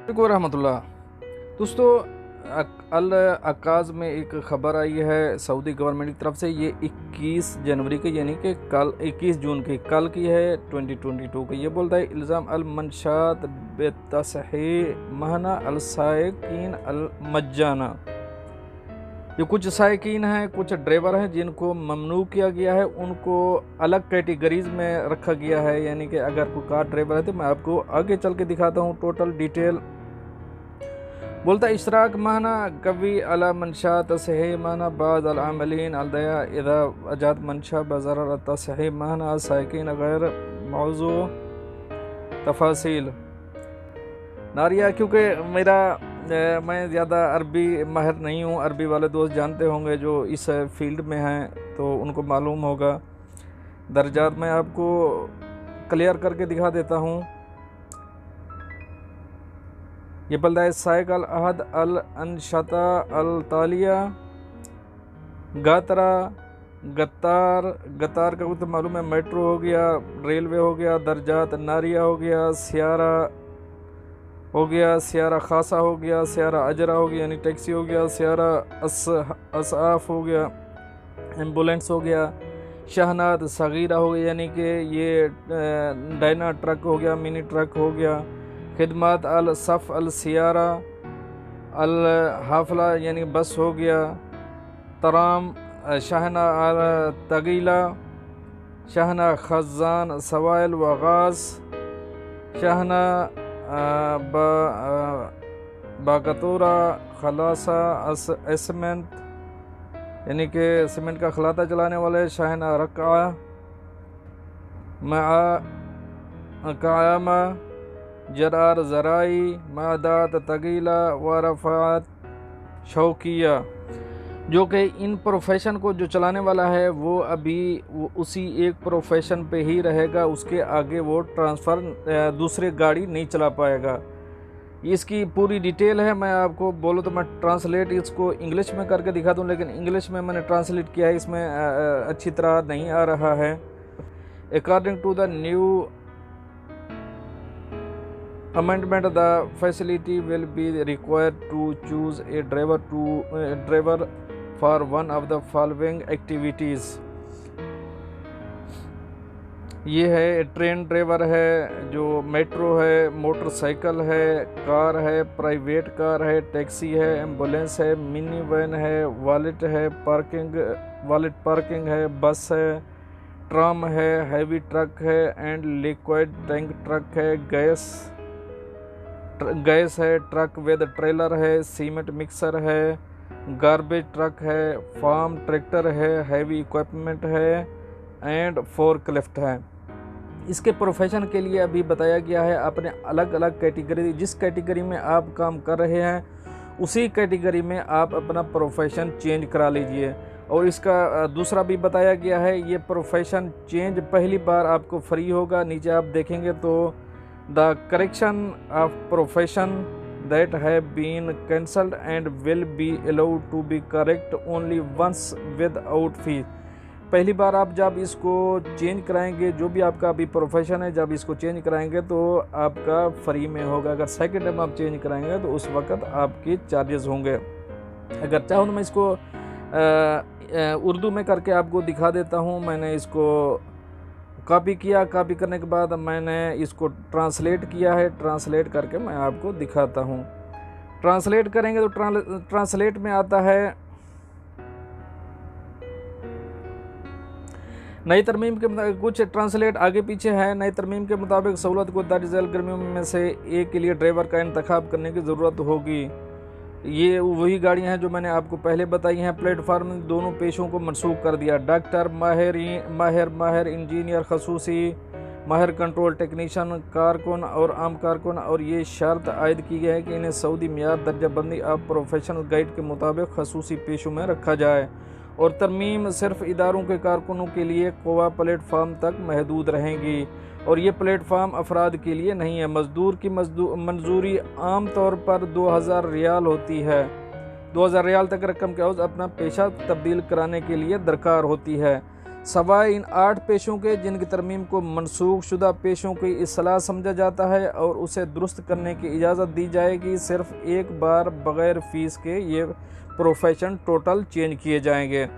वालेकुम रहमतुल्लाह। दोस्तों, अल अकाज़ में एक ख़बर आई है सऊदी गवर्नमेंट की तरफ से। ये 21 जनवरी की यानी कि कल 21 जून की कल की है 2022 की। ये बोलता है इल्ज़ाम अल मंशात बेतसहीह महना अल साइकिन अल मज्जाना। ये कुछ साइकिन हैं, कुछ ड्राइवर हैं जिनको ममनू किया गया है, उनको अलग कैटेगरीज में रखा गया है। यानी कि अगर कोई कार ड्राइवर है तो मैं आपको आगे चल के दिखाता हूँ टोटल डिटेल। बोलता इशराक माना कवी अला मंशात सही माना बाद अल आमलीन अल दया इदा अजात मंशा बजर सही माना साइकिन गैर मौजू तफासिल नारिया। क्योंकि मैं ज़्यादा अरबी माहिर नहीं हूँ, अरबी वाले दोस्त जानते होंगे जो इस फील्ड में हैं तो उनको मालूम होगा। दर्जात मैं आपको क्लियर करके दिखा देता हूँ। ये बल्दा साइक अल अहद अल अनशता अल तालिया गातरा गतार का तो मालूम है, मेट्रो हो गया, रेलवे हो गया, दर्जात नारिया हो गया, सियारा हो गया, सियारा खासा हो गया, सियारा अजरा हो गया यानी टैक्सी हो गया, सियारा असाफ हो गया, एम्बुलेंस हो गया, शहनाद सगीरा हो गया यानी कि ये डायना ट्रक हो गया, मिनी ट्रक हो गया, खिदमत अल सफ़ अल सियारा अल हाफला यानी बस हो गया, तराम शहना अल तगीला, शहना खजान सवाइल वगास, शहना बाकतूरा खलासा एसमेंट यानी कि सीमेंट का खलाता चलाने वाले, शहना रका कायामा जरार ज़राई मादात तगीला वरफ़ात शौकिया। जो कि इन प्रोफेशन को जो चलाने वाला है वो उसी एक प्रोफेशन पे ही रहेगा, उसके आगे वो ट्रांसफ़र दूसरे गाड़ी नहीं चला पाएगा। इसकी पूरी डिटेल है। मैं आपको बोलूँ तो मैं ट्रांसलेट इसको इंग्लिश में करके दिखा दूँ, लेकिन इंग्लिश में मैंने ट्रांसलेट किया है, इसमें अच्छी तरह नहीं आ रहा है। According to the new amendment the facility will be required to choose a driver for one of the following activities। ये है ट्रेन ड्राइवर है, जो मेट्रो है, मोटरसाइकिल है, कार है, प्राइवेट कार है, टैक्सी है, एम्बुलेंस है, मिनी वैन है, वॉलेट पार्किंग है, बस है, ट्राम है, हैवी ट्रक है एंड लिक्विड टैंक ट्रक है, गैस है, ट्रक विद ट्रेलर है, सीमेंट मिक्सर है, गार्बेज ट्रक है, फार्म ट्रैक्टर है, हैवी इक्विपमेंट है एंड फोर्कलिफ्ट है। इसके प्रोफेशन के लिए अभी बताया गया है अपने अलग अलग कैटेगरी, जिस कैटेगरी में आप काम कर रहे हैं उसी कैटेगरी में आप अपना प्रोफेशन चेंज करा लीजिए। और इसका दूसरा भी बताया गया है, ये प्रोफेशन चेंज पहली बार आपको फ्री होगा। नीचे आप देखेंगे तो The correction of profession that have been cancelled and will be allowed to be correct only once without fee। पहली बार आप जब इसको चेंज कराएंगे, जो भी आपका अभी प्रोफेशन है, जब इसको चेंज कराएंगे तो आपका फ्री में होगा। अगर सेकंड टाइम आप चेंज कराएंगे तो उस वक्त आपके चार्जेस होंगे। अगर चाहूँ तो मैं इसको उर्दू में करके आपको दिखा देता हूँ। मैंने इसको कॉपी किया, कॉपी करने के बाद मैंने इसको ट्रांसलेट किया है, ट्रांसलेट करके मैं आपको दिखाता हूँ। ट्रांसलेट करेंगे तो ट्रांसलेट में आता है नई तरमीम के कुछ ट्रांसलेट आगे पीछे है। नई तरमीम के मुताबिक सहूलत को दर्ज झेल गर्मियों में से एक के लिए ड्राइवर का इंतखाब करने की ज़रूरत होगी। ये वही गाड़ियां हैं जो मैंने आपको पहले बताई हैं। प्लेटफार्म में दोनों पेशों को मनसूख कर दिया। डॉक्टर, माहिर इंजीनियर, खसूसी माहिर, कंट्रोल टेक्नीशियन, कारकुन और आम कारकुन। और ये शर्त आयद की गई है कि इन्हें सऊदी मियार दर्जाबंदी ऑफ प्रोफेशनल गाइड के मुताबिक खसूसी पेशों में रखा जाए। और तरमीम सिर्फ इदारों के कारकुनों के लिए कोवा प्लेटफार्म तक महदूद रहेंगी और ये प्लेटफार्म अफराद के लिए नहीं है। मजदूर की मंजूरी आम तौर पर 2000 रियाल होती है। 2000 रियाल तक रकम के अवज़ अपना पेशा तब्दील कराने के लिए दरकार होती है। सवाए इन 8 पेशों के जिनकी तरमीम को मनसूख शुदा पेशों की इस्लाह समझा जाता है और उसे दुरुस्त करने की इजाज़त दी जाएगी। सिर्फ एक बार बग़ैर फ़ीस के ये प्रोफेशन टोटल चेंज किए जाएंगे।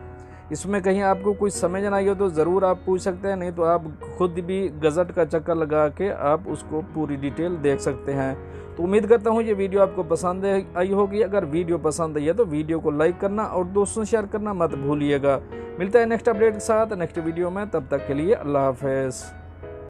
इसमें कहीं आपको कुछ समझ ना आई हो तो ज़रूर आप पूछ सकते हैं, नहीं तो आप खुद भी गज़ट का चक्कर लगा के आप उसको पूरी डिटेल देख सकते हैं। तो उम्मीद करता हूँ ये वीडियो आपको पसंद आई होगी। अगर वीडियो पसंद आई है तो वीडियो को लाइक करना और दोस्तों से शेयर करना मत भूलिएगा। मिलता है नेक्स्ट अपडेट के साथ नेक्स्ट वीडियो में, तब तक के लिए अल्लाह हाफ़िज़।